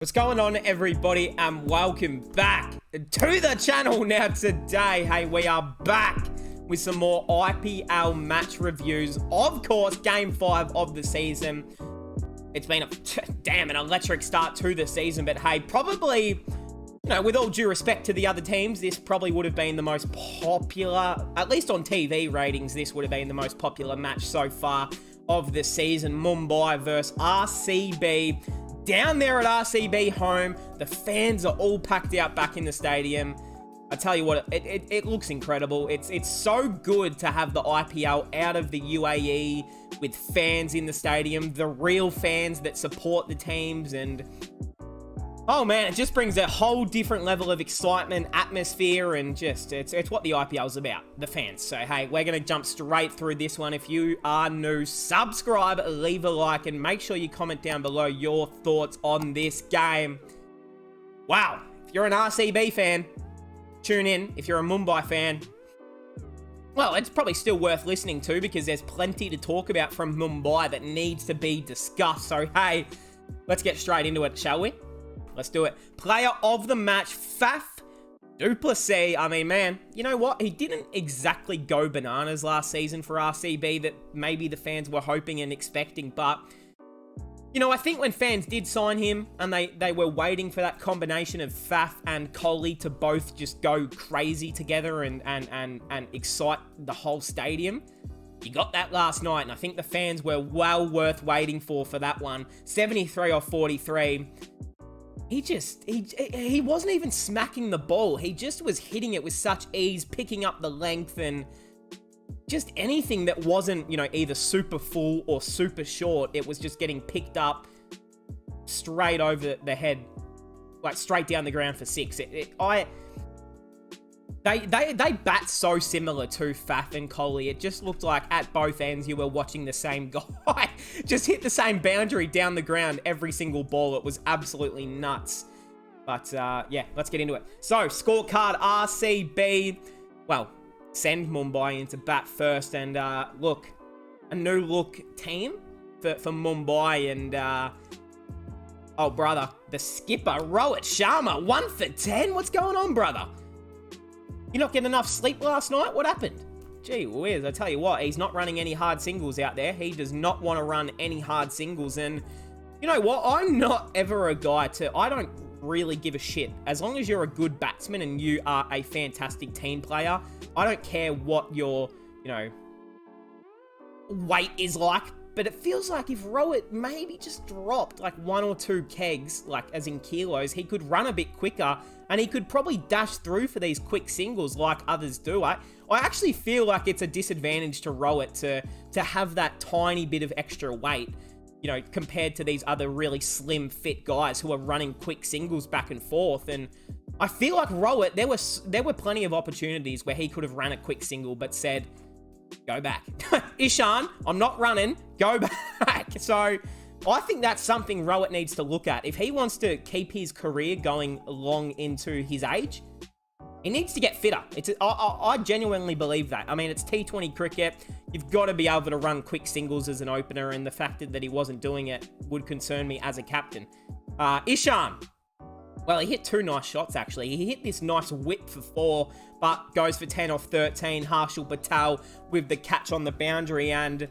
What's going on, everybody, and welcome back to the channel. Now today, hey, we are back with some more IPL match reviews. Of course, game 5 of the season. It's been an electric start to the season, but hey, probably, you know, with all due respect to the other teams, this probably would have been the most popular, at least on TV ratings, this would have been the most popular match so far of the season. Mumbai versus RCB. Down there at RCB home, the fans are all packed out back in the stadium. I tell you what, it looks incredible. It's so good to have the IPL out of the UAE with fans in the stadium, the real fans that support the teams, and oh man, it just brings a whole different level of excitement, atmosphere, and just, it's what the IPL's about, the fans. So hey, we're going to jump straight through this one. If you are new, subscribe, leave a like, and make sure you comment down below your thoughts on this game. Wow, if you're an RCB fan, tune in. If you're a Mumbai fan, well, it's probably still worth listening to because there's plenty to talk about from Mumbai that needs to be discussed. So hey, let's get straight into it, shall we? Let's do it. Player of the match, Faf du Plessis. I mean, man, you know what? He didn't exactly go bananas last season for RCB that maybe the fans were hoping and expecting. But, you know, I think when fans did sign him and they were waiting for that combination of Faf and Kohli to both just go crazy together and excite the whole stadium, you got that last night. And I think the fans were well worth waiting for that one. 73 off 43. He wasn't even smacking the ball. He just was hitting it with such ease, picking up the length, and just anything that wasn't, you know, either super full or super short. It was just getting picked up straight over the head, like straight down the ground for 6. They bat so similar to Faf and Kohli. It just looked like at both ends you were watching the same guy just hit the same boundary down the ground every single ball. It was absolutely nuts. But yeah, let's get into it. So, scorecard RCB. Well, send Mumbai into bat first. And look, a new look team for Mumbai. And oh, brother, the skipper, Rohit Sharma, 1 for 10. What's going on, brother? You not getting enough sleep last night? What happened? Gee whiz, I tell you what, he's not running any hard singles out there. He does not want to run any hard singles. And you know what? I'm not ever a guy I don't really give a shit. As long as you're a good batsman and you are a fantastic team player, I don't care what your, you know, weight is like. But it feels like if Rohit maybe just dropped like 1 or 2 kegs, like as in kilos, he could run a bit quicker and he could probably dash through for these quick singles like others do. I actually feel like it's a disadvantage to Rohit to have that tiny bit of extra weight, you know, compared to these other really slim, fit guys who are running quick singles back and forth. And I feel like Rohit, there were plenty of opportunities where he could have ran a quick single but said, go back. Ishan, I'm not running. Go back. So I think that's something Rohit needs to look at. If he wants to keep his career going long into his age, he needs to get fitter. I genuinely believe that. I mean, it's T20 cricket. You've got to be able to run quick singles as an opener, and the fact that he wasn't doing it would concern me as a captain. Ishan. Well, he hit 2 nice shots, actually. He hit this nice whip for 4, but goes for 10 off 13. Harshal Patel with the catch on the boundary. And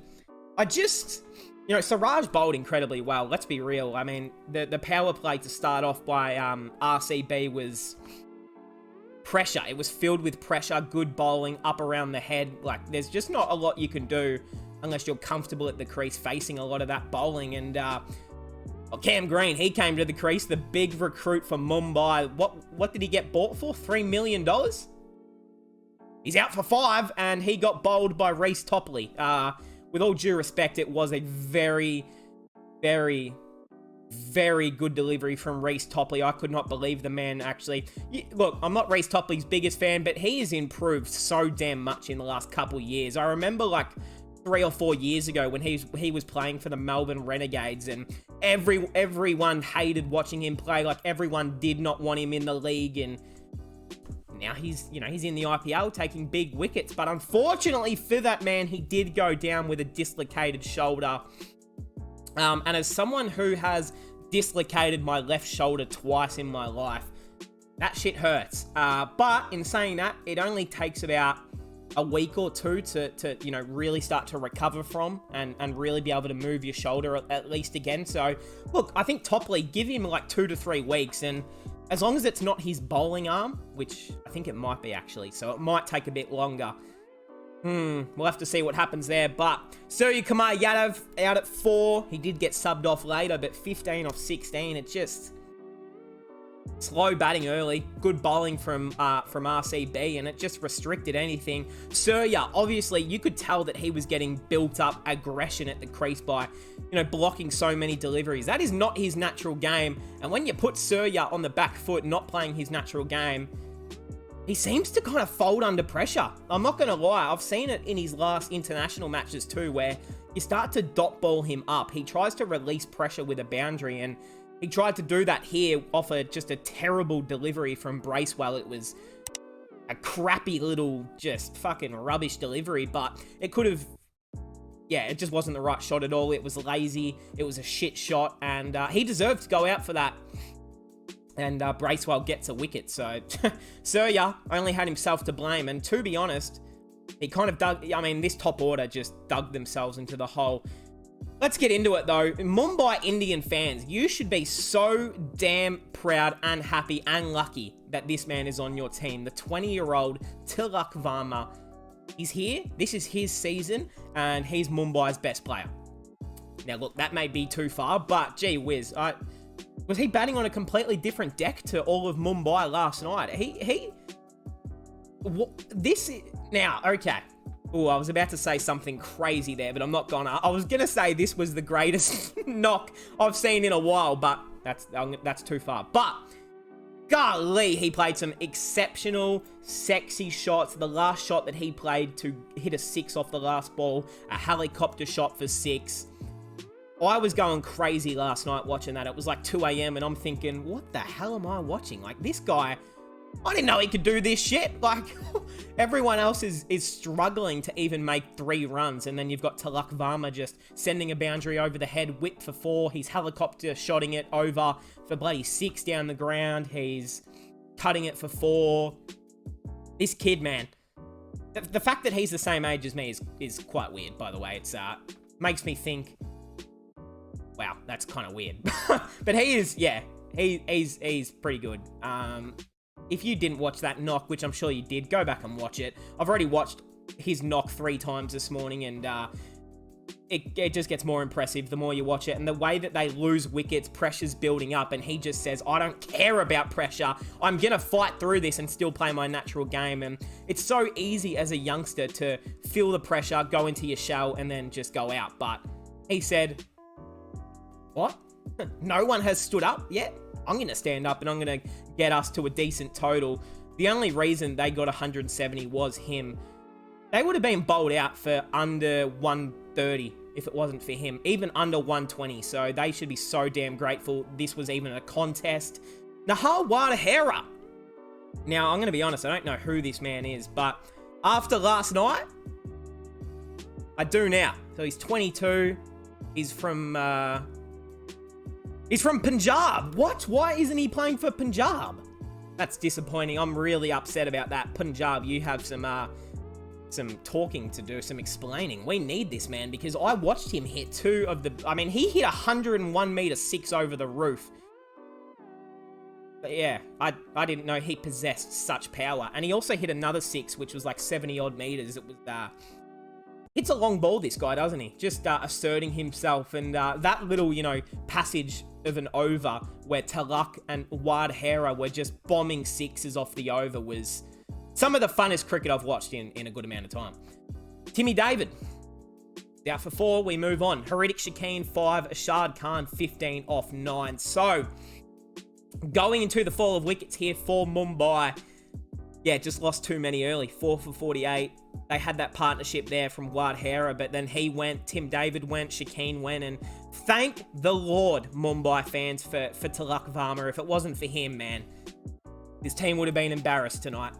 I just, you know, Siraj bowled incredibly well. Let's be real. I mean, the power play to start off by RCB was pressure. It was filled with pressure, good bowling, up around the head. Like, there's just not a lot you can do unless you're comfortable at the crease facing a lot of that bowling. And, well, Cam Green, he came to the crease, the big recruit for Mumbai. What did he get bought for? $3 million? He's out for 5, and he got bowled by Reece Topley. With all due respect, it was a very, very, very good delivery from Reece Topley. I could not believe the man actually. Look, I'm not Reece Topley's biggest fan, but he has improved so damn much in the last couple years. I remember like 3 or 4 years ago when he was playing for the Melbourne Renegades, and everyone hated watching him play. Like, everyone did not want him in the league, and now he's in the IPL taking big wickets. But unfortunately for that man, he did go down with a dislocated shoulder. And as someone who has dislocated my left shoulder twice in my life. That shit hurts. But in saying that, it only takes about a week or two to you know, really start to recover from and really be able to move your shoulder at least again. So, look, I think Topley, give him like 2 to 3 weeks, and as long as it's not his bowling arm, which I think it might be actually, so it might take a bit longer. We'll have to see what happens there. But Surya Kumar Yadav out at 4. He did get subbed off later, but 15 off 16. It just slow batting early, good bowling from RCB, and it just restricted anything. Surya, obviously, you could tell that he was getting built up aggression at the crease by, you know, blocking so many deliveries. That is not his natural game, and when you put Surya on the back foot, not playing his natural game, he seems to kind of fold under pressure. I'm not going to lie, I've seen it in his last international matches too, where you start to dot ball him up. He tries to release pressure with a boundary, and he tried to do that here off just a terrible delivery from Bracewell. It was a crappy little, just fucking rubbish delivery, but it could have, yeah, it just wasn't the right shot at all. It was lazy, it was a shit shot, and he deserved to go out for that. And Bracewell gets a wicket, so Surya only had himself to blame. And to be honest, he kind of dug, I mean, this top order just dug themselves into the hole. Let's get into it though. Mumbai Indian fans, you should be so damn proud and happy and lucky that this man is on your team. The 20-year-old Tilak Varma, he's here. This is his season, and he's Mumbai's best player. Now look, that may be too far, but gee whiz, was he batting on a completely different deck to all of Mumbai last night? Now, okay. Oh, I was about to say something crazy there, but I'm not gonna. I was gonna say this was the greatest knock I've seen in a while, but that's too far. But golly, he played some exceptional, sexy shots. The last shot that he played to hit a 6 off the last ball, a helicopter shot for 6. I was going crazy last night watching that. It was like 2 a.m. and I'm thinking, what the hell am I watching? Like, this guy, I didn't know he could do this shit. Like, everyone else is struggling to even make 3 runs. And then you've got Tilak Varma just sending a boundary over the head, whip for 4. He's helicopter shotting it over for bloody 6 down the ground. He's cutting it for 4. This kid, man. The fact that he's the same age as me is quite weird, by the way. It's makes me think, wow, that's kind of weird. But he is, yeah, he's pretty good. If you didn't watch that knock, which I'm sure you did, go back and watch it. I've already watched his knock 3 times this morning, and it just gets more impressive the more you watch it. And the way that they lose wickets, pressure's building up, and he just says, I don't care about pressure. I'm going to fight through this and still play my natural game. And it's so easy as a youngster to feel the pressure, go into your shell, and then just go out. But he said, what? No one has stood up yet? I'm going to stand up and I'm going to get us to a decent total. The only reason they got 170 was him. They would have been bowled out for under 130 if it wasn't for him. Even under 120. So they should be so damn grateful this was even a contest. Nahal Wadahera. Now, I'm going to be honest, I don't know who this man is, but after last night, I do now. So he's 22. He's from Punjab. What? Why isn't he playing for Punjab? That's disappointing. I'm really upset about that. Punjab, you have some talking to do, some explaining. We need this man, because I watched him hit 2 of the... I mean, he hit 101 meter 6 over the roof. But yeah, I didn't know he possessed such power. And he also hit another 6, which was like 70 odd meters. It was... It's a long ball, this guy, doesn't he? Just asserting himself. And that little, you know, passage of an over where Tilak and Wadahera were just bombing 6s off the over was some of the funnest cricket I've watched in a good amount of time. Timmy David, out for 4. We move on. Haridik Shakeen, 5. Ashad Khan, 15 off 9. So, going into the fall of wickets here for Mumbai. Yeah, just lost too many early. 4 for 48. They had that partnership there from Wadahera, but then he went, Tim David went, Shakeen went, and thank the Lord, Mumbai fans, for Tilak Varma. If it wasn't for him, man, this team would have been embarrassed tonight.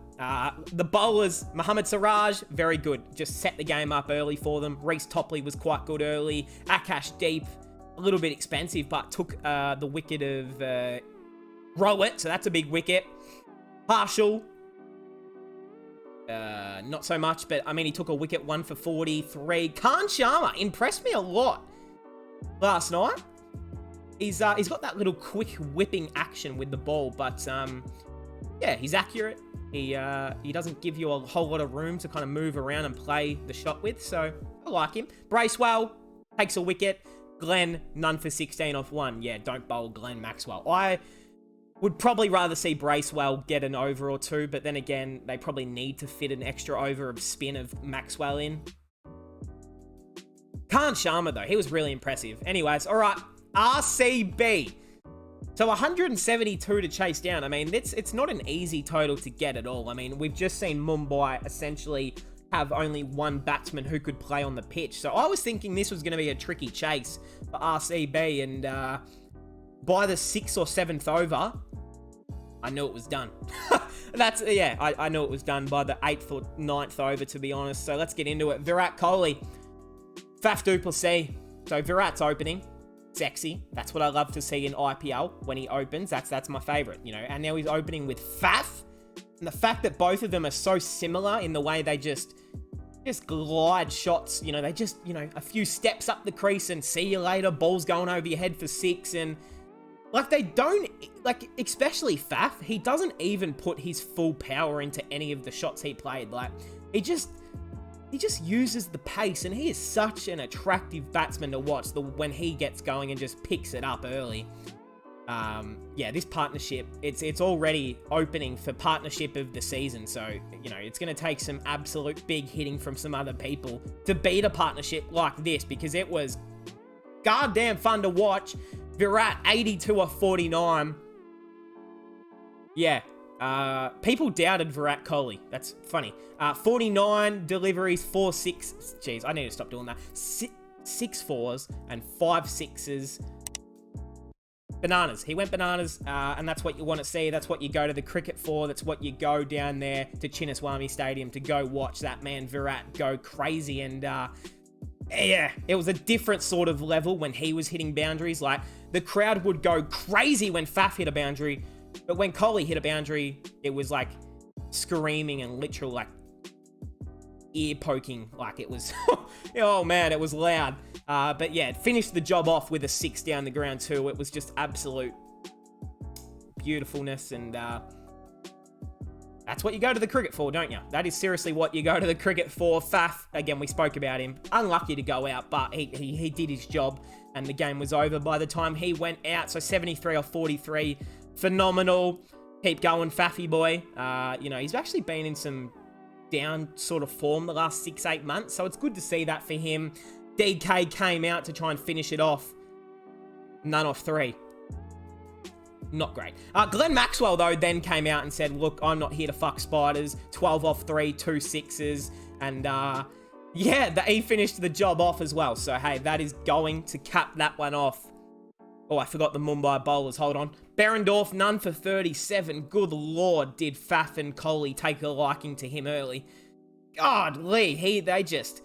The bowlers, Mohammad Siraj, very good. Just set the game up early for them. Reece Topley was quite good early. Akash Deep, a little bit expensive, but took the wicket of Rowett, so that's a big wicket. Partial. Not so much, but I mean, he took a wicket, 1 for 43. Khan Sharma impressed me a lot last night. He's got that little quick whipping action with the ball, but yeah, he's accurate. He doesn't give you a whole lot of room to kind of move around and play the shot with, so I like him. Bracewell takes a wicket. Glenn, none for 16 off 1. Yeah, don't bowl Glenn Maxwell. I would probably rather see Bracewell get an over or two, but then again, they probably need to fit an extra over of spin of Maxwell in. Khan Sharma, though, he was really impressive. Anyways, all right, RCB. So 172 to chase down. I mean, it's not an easy total to get at all. I mean, we've just seen Mumbai essentially have only one batsman who could play on the pitch. So I was thinking this was going to be a tricky chase for RCB, and by the 6th or 7th over, I knew it was done. I knew it was done by the 8th or 9th over, to be honest. So let's get into it. Virat Kohli, Faf du Plessis. So Virat's opening. Sexy. That's what I love to see in IPL when he opens. That's my favorite, you know. And now he's opening with Faf. And the fact that both of them are so similar in the way they just glide shots, you know, they just, you know, a few steps up the crease and see you later, ball's going over your head for 6, and like they don't, like especially Faf, he doesn't even put his full power into any of the shots he played. Like he just uses the pace, and he is such an attractive batsman to watch when he gets going and just picks it up early. Yeah, this partnership, it's already opening for partnership of the season. So, you know, it's going to take some absolute big hitting from some other people to beat a partnership like this, because it was goddamn fun to watch. Virat, 82 off 49. Yeah, people doubted Virat Kohli. That's funny. 49 deliveries, 4 6. Jeez, I need to stop doing that. 6 fours and 5 sixes. Bananas. He went bananas, and that's what you want to see. That's what you go to the cricket for. That's what you go down there to Chinnaswamy Stadium to go watch that man Virat go crazy. And yeah, it was a different sort of level when he was hitting boundaries. Like, the crowd would go crazy when Faf hit a boundary, but when Kohli hit a boundary, it was like screaming and literal like ear poking. Like it was, oh man, it was loud. But yeah, finished the job off with a 6 down the ground too. It was just absolute beautifulness, and that's what you go to the cricket for, don't you? That is seriously what you go to the cricket for. Faf, again, we spoke about him. Unlucky to go out, but he did his job, and the game was over by the time he went out. So 73 off 43, phenomenal. Keep going, Faffy boy. You know, he's actually been in some down sort of form the last 6-8 months, so it's good to see that for him. DK came out to try and finish it off. None off 3. Not great. Glenn Maxwell, though, then came out and said, look, I'm not here to fuck spiders. 12 off 3, 2 sixes. And, yeah, he finished the job off as well. So, hey, that is going to cap that one off. Oh, I forgot the Mumbai bowlers. Hold on. Berendorf, none for 37. Good Lord, did Faf and Kohli take a liking to him early. God, Lee, they just...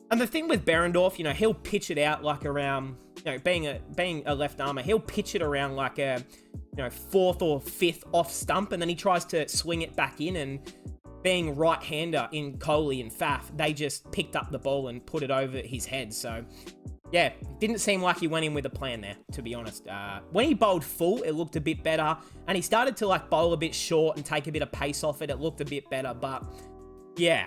And the thing with Berendorf, you know, he'll pitch it out like around, you know, being a left armer, he'll pitch it around like a, you know, 4th or 5th off stump, and then he tries to swing it back in, and being right-hander in Kohli and Faf, they just picked up the ball and put it over his head. So, yeah, didn't seem like he went in with a plan there, to be honest. When he bowled full, it looked a bit better, and he started to, like, bowl a bit short and take a bit of pace off it. It looked a bit better, but, yeah.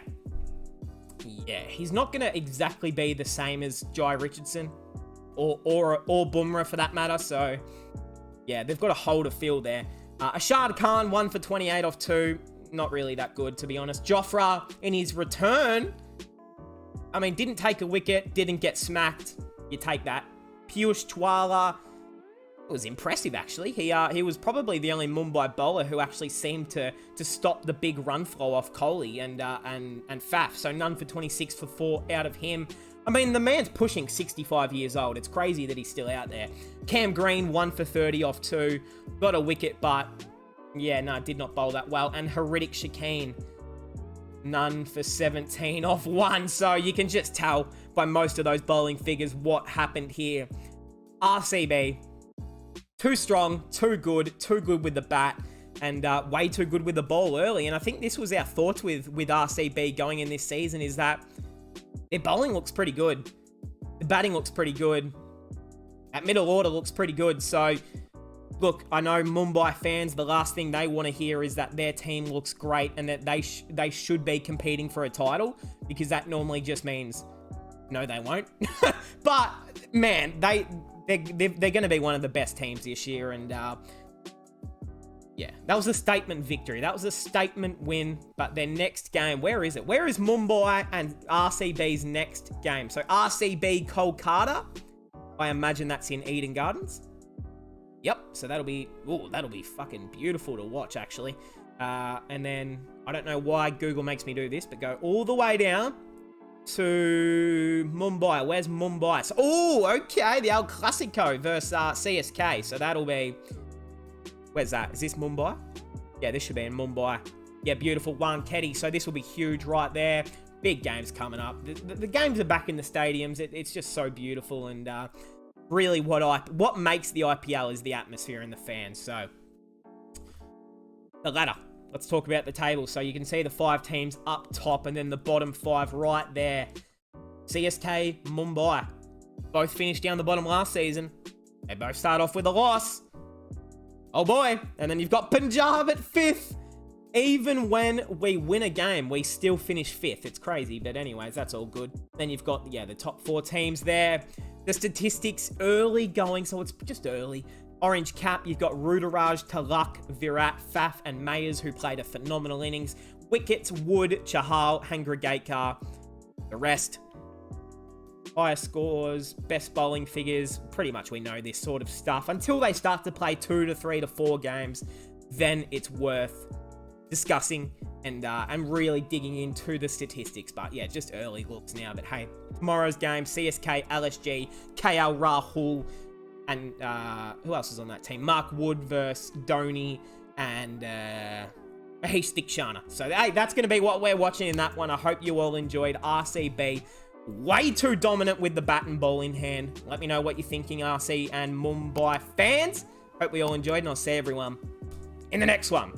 Yeah, he's not going to exactly be the same as Jai Richardson or Bumrah for that matter. So, yeah, they've got to hold a field there. Ashad Khan, 1 for 28 off 2. Not really that good, to be honest. Jofra, in his return, I mean, didn't take a wicket, didn't get smacked. You take that. Piyush Chawla, it was impressive, actually. He was probably the only Mumbai bowler who actually seemed to stop the big run flow off Kohli and Faf. So none for 26 for 4 out of him. I mean, the man's pushing 65 years old. It's crazy that he's still out there. Cam Green, 1 for 30 off 2. Got a wicket, but yeah, no, did not bowl that well. And Haritik Shakeen, none for 17 off 1. So you can just tell by most of those bowling figures what happened here. RCB, too strong, too good with the bat, and way too good with the ball early. And I think this was our thoughts with RCB going in this season, is that their bowling looks pretty good. The batting looks pretty good. At middle order looks pretty good. So, look, I know Mumbai fans, the last thing they want to hear is that their team looks great and that they should be competing for a title, because that normally just means, no, they won't. But, man, they're going to be one of the best teams this year. And, yeah, that was a statement victory. That was a statement win. But their next game, where is it? Where is Mumbai and RCB's next game? So RCB Kolkata. I imagine that's in Eden Gardens. Yep. So that'll be fucking beautiful to watch, actually. And then I don't know why Google makes me do this, but go all the way down to Mumbai. Where's Mumbai? So, okay, the El Clasico versus CSK. So that'll be. Where's that? Is this Mumbai? Yeah, this should be in Mumbai. Yeah, beautiful. Wankhede. So this will be huge right there. Big games coming up. The games are back in the stadiums. It's just so beautiful. And really what makes the IPL is the atmosphere and the fans. So the ladder. Let's talk about the table. So you can see the 5 teams up top and then the bottom 5 right there. CSK, Mumbai. Both finished down the bottom last season. They both start off with a loss. Oh boy. And then you've got Punjab at 5th. Even when we win a game, we still finish 5th. It's crazy. But anyways, that's all good. Then you've got, the top 4 teams there. The statistics early going, so it's just early. Orange cap, you've got Ruturaj, Clarke, Virat, Faf, and Mayers, who played a phenomenal innings. Wickets, Wood, Chahal, Hangragekar. The rest, higher scores, best bowling figures. Pretty much we know this sort of stuff. Until they start to play 2 to 3 to 4 games, then it's worth discussing and really digging into the statistics. But yeah, just early looks now. But hey, tomorrow's game, CSK, LSG, KL Rahul, and who else is on that team? Mark Wood versus Dhoni and Mahesh Dikshana. So hey, that's going to be what we're watching in that one. I hope you all enjoyed. RCB, way too dominant with the bat and ball in hand. Let me know what you're thinking, RC and Mumbai fans. Hope we all enjoyed, and I'll see everyone in the next one.